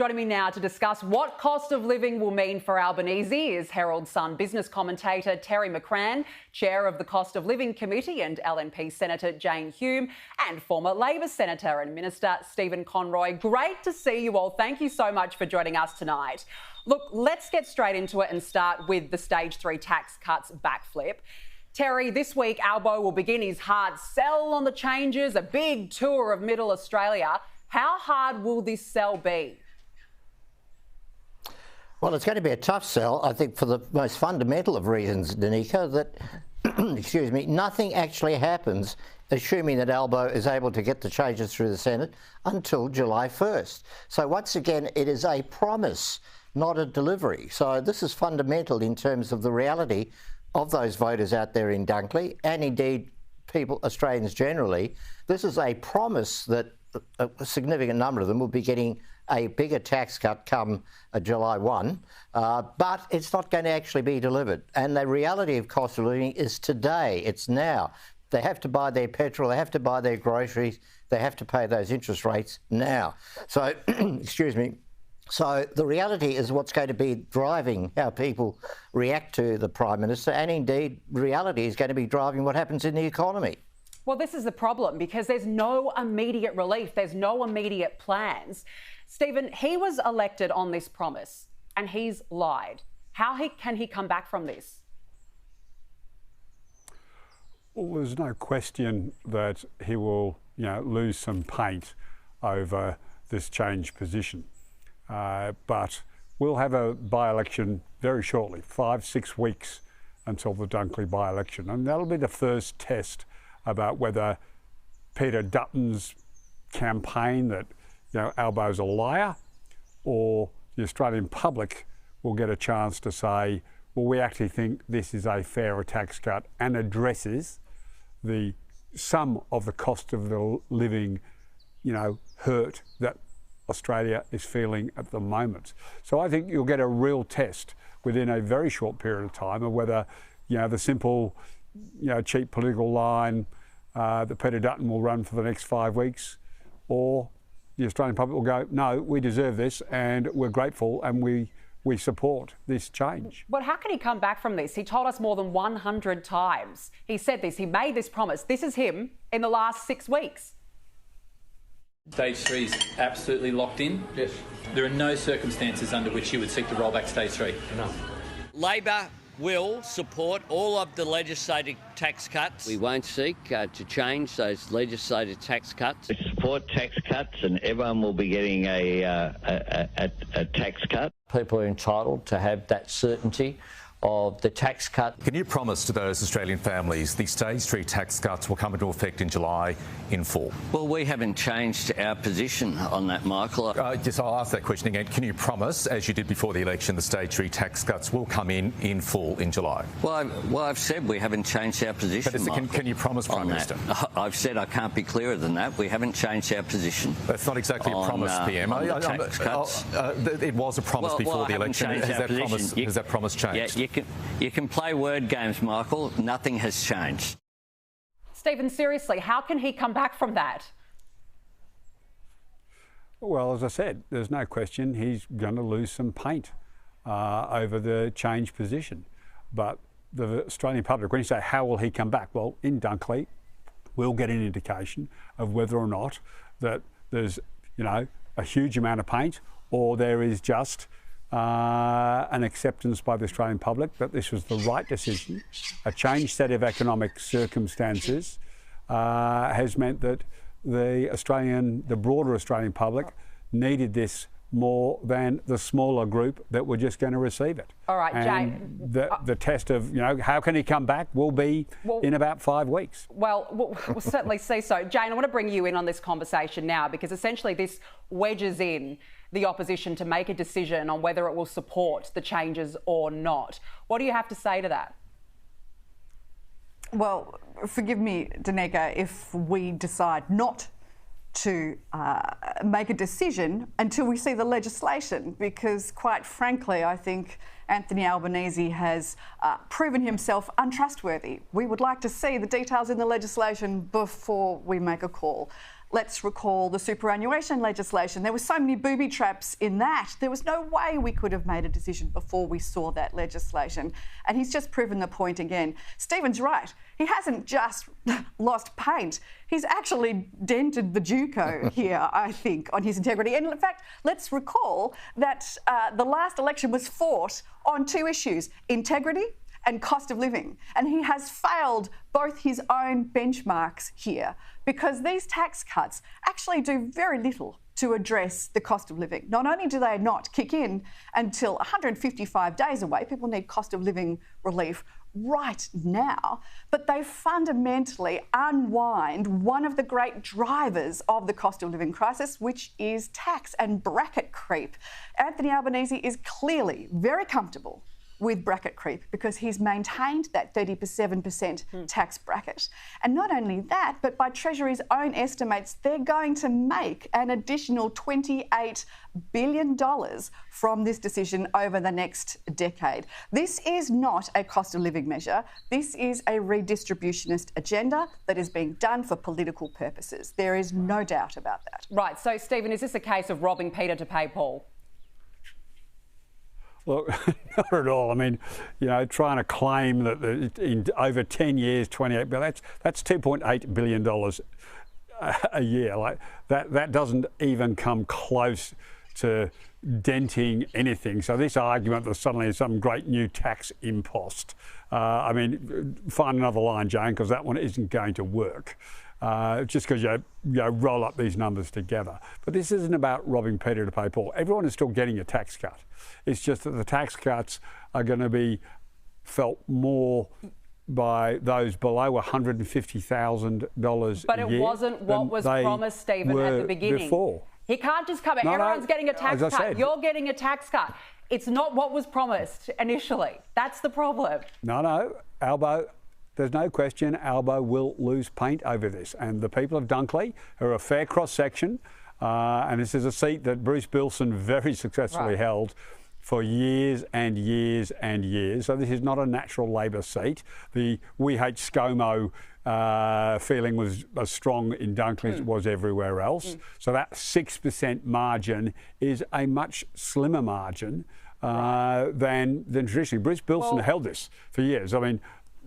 Joining me now to discuss what cost of living will mean for Albanese is Herald Sun business commentator Terry McCrann, chair of the Cost of Living Committee, and LNP Senator Jane Hume, and former Labor Senator and Minister Stephen Conroy. Great to see you all. Thank you so much for joining us tonight. Look, let's get straight into it and start with the Stage 3 tax cuts backflip. Terry, this week Albo will begin his hard sell on the changes, a big tour of Middle Australia. How hard will this sell be? Well, it's going to be a tough sell, I think, for the most fundamental of reasons, Danica, that, excuse me, nothing actually happens, assuming that Albo is able to get the changes through the Senate until July 1st. So once again, it is a promise, not a delivery. So this is fundamental in terms of the reality of those voters out there in Dunkley, and indeed people, Australians generally. This is a promise that a significant number of them will be getting a bigger tax cut come July 1, but it's not going to actually be delivered. And the reality of cost of living is today, it's now. They have to buy their petrol, they have to buy their groceries, they have to pay those interest rates now. So, excuse me. So the reality is what's going to be driving how people react to the Prime Minister, and indeed reality is going to be driving what happens in the economy. Well, this is the problem because there's no immediate relief, there's no immediate plans. Stephen, he was elected on this promise and he's lied. How can he come back from this? Well, there's no question that he will, lose some paint over this changed position. But we'll have a by-election very shortly, 5-6 weeks until the Dunkley by-election. And that'll be the first test about whether Peter Dutton's campaign that Albo's a liar, or the Australian public will get a chance to say, well, we actually think this is a fairer tax cut and addresses some of the cost of the living, hurt that Australia is feeling at the moment. So I think you'll get a real test within a very short period of time of whether, the simple, cheap political line that Peter Dutton will run for the next 5 weeks, or the Australian public will go, no, we deserve this and we're grateful and we support this change. But how can he come back from this? He told us more than 100 times. He said this, he made this promise. This is him in the last 6 weeks. Stage 3 is absolutely locked in. Yes. There are no circumstances under which you would seek to roll back Stage 3. No. Labor will support all of the legislative tax cuts. We won't seek to change those legislative tax cuts. We support tax cuts and everyone will be getting a tax cut. People are entitled to have that certainty of the tax cut. Can you promise to those Australian families the Stage 3 tax cuts will come into effect in July in full? Well, we haven't changed our position on that, Michael. I'll ask that question again. Can you promise, as you did before the election, the Stage 3 tax cuts will come in full in July? Well, I've said we haven't changed our position, Michael, can you promise, Prime Minister? I've said I can't be clearer than that. We haven't changed our position. That's not exactly a promise, PM. Tax cuts. It was a promise before the election. Has that promise changed? Yeah, you can play word games, Michael. Nothing has changed. Stephen, seriously, how can he come back from that? Well, as I said, there's no question he's going to lose some paint over the changed position. But the Australian public, when you say how will he come back? Well, in Dunkley, we'll get an indication of whether or not that there's, a huge amount of paint, or there is just an acceptance by the Australian public that this was the right decision. A changed set of economic circumstances has meant that the broader Australian public needed this more than the smaller group that were just going to receive it. All right, and Jane. The test of, how can he come back will be in about 5 weeks. Well, we'll certainly see so. Jane, I want to bring you in on this conversation now because essentially this wedges in the opposition to make a decision on whether it will support the changes or not. What do you have to say to that? Well, forgive me, Danica, if we decide not to make a decision until we see the legislation, because quite frankly, I think Anthony Albanese has proven himself untrustworthy. We would like to see the details in the legislation before we make a call. Let's recall the superannuation legislation. There were so many booby traps in that. There was no way we could have made a decision before we saw that legislation. And he's just proven the point again. Stephen's right. He hasn't just lost paint. He's actually dented the JUCO here, I think, on his integrity. And in fact, let's recall that the last election was fought on two issues: integrity and cost of living. And he has failed both his own benchmarks here, because these tax cuts actually do very little to address the cost of living. Not only do they not kick in until 155 days away, people need cost of living relief right now, but they fundamentally unwind one of the great drivers of the cost of living crisis, which is tax and bracket creep. Anthony Albanese is clearly very comfortable with bracket creep because he's maintained that 37% tax bracket. And not only that, but by Treasury's own estimates, they're going to make an additional $28 billion from this decision over the next decade. This is not a cost of living measure. This is a redistributionist agenda that is being done for political purposes. There is no doubt about that. Right. So, Stephen, is this a case of robbing Peter to pay Paul? Look, not at all. I mean, you know, trying to claim that in over 10 years, 28 billion, that's $2.8 billion a year. Like that doesn't even come close to denting anything. So this argument that suddenly is some great new tax impost, I mean, find another line, Jane, because that one isn't going to work. Just because you roll up these numbers together. But this isn't about robbing Peter to pay Paul. Everyone is still getting a tax cut. It's just that the tax cuts are going to be felt more by those below $150,000 But it wasn't what was promised, Stephen, at the beginning. Before. He can't just come out. Everyone's getting a tax cut. You're getting a tax cut. It's not what was promised initially. That's the problem. No, Albo. There's no question Albo will lose paint over this. And the people of Dunkley are a fair cross-section. And this is a seat that Bruce Bilson very successfully held for years and years and years. So this is not a natural Labor seat. The "we hate ScoMo" feeling was as strong in Dunkley as it was everywhere else. So that 6% margin is a much slimmer margin than traditionally. Bruce Bilson held this for years. I mean,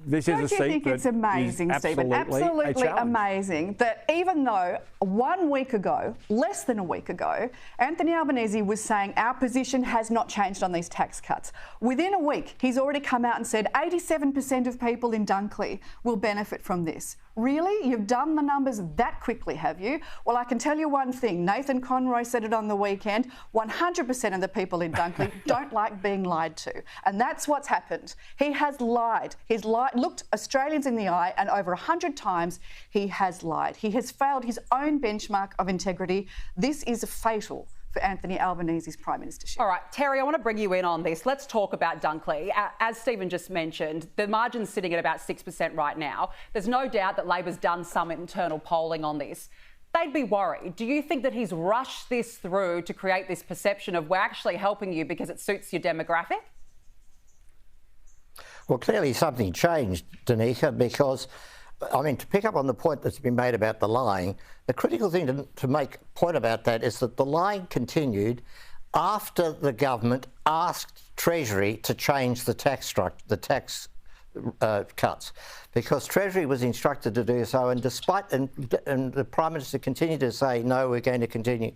this is a seat that think it's amazing, Stephen? Absolutely amazing that even though 1 week ago, less than a week ago, Anthony Albanese was saying our position has not changed on these tax cuts. Within a week, he's already come out and said 87% of people in Dunkley will benefit from this. Really? You've done the numbers that quickly, have you? Well, I can tell you one thing. Nathan Conroy said it on the weekend. 100% of the people in Dunkley don't like being lied to. And that's what's happened. He has lied. He's looked Australians in the eye, and over 100 times he has lied. He has failed his own benchmark of integrity. This is fatal for Anthony Albanese's Prime Ministership. All right, Terry, I want to bring you in on this. Let's talk about Dunkley. As Stephen just mentioned, the margin's sitting at about 6% right now. There's no doubt that Labor's done some internal polling on this. They'd be worried. Do you think that he's rushed this through to create this perception of we're actually helping you because it suits your demographic? Well, clearly something changed, Danica, because I mean, to pick up on the point that's been made about the lying, the critical thing to make a point about that is that the lying continued after the government asked Treasury to change the tax structure, the tax cuts, because Treasury was instructed to do so, and and the Prime Minister continued to say, no, we're going to continue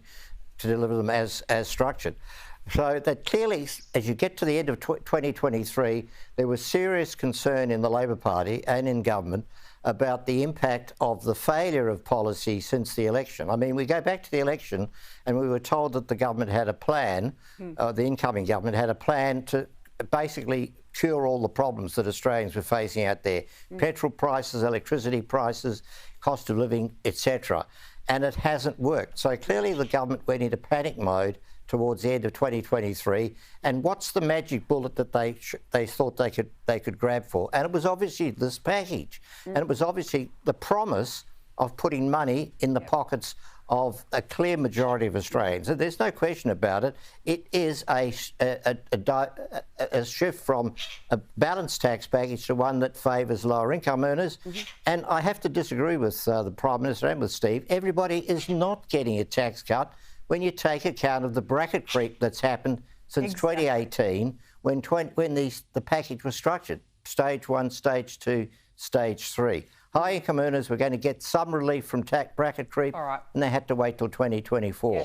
to deliver them as structured. So that clearly, as you get to the end of 2023, there was serious concern in the Labor Party and in government about the impact of the failure of policy since the election. I mean, we go back to the election and we were told that the government had a plan, the incoming government had a plan to basically cure all the problems that Australians were facing out there. Petrol prices, electricity prices, cost of living, etc. And it hasn't worked. So clearly the government went into panic mode towards the end of 2023, and what's the magic bullet that they thought they could grab for? And it was obviously this package, and it was obviously the promise of putting money in the pockets of a clear majority of Australians. And there's no question about it. It is a shift from a balanced tax package to one that favours lower income earners. And I have to disagree with the Prime Minister and with Steve. Everybody is not getting a tax cut when you take account of the bracket creep that's happened since 2018 when the package was structured. Stage 1, Stage 2, Stage 3. High income earners were going to get some relief from tax bracket creep, and they had to wait till 2024.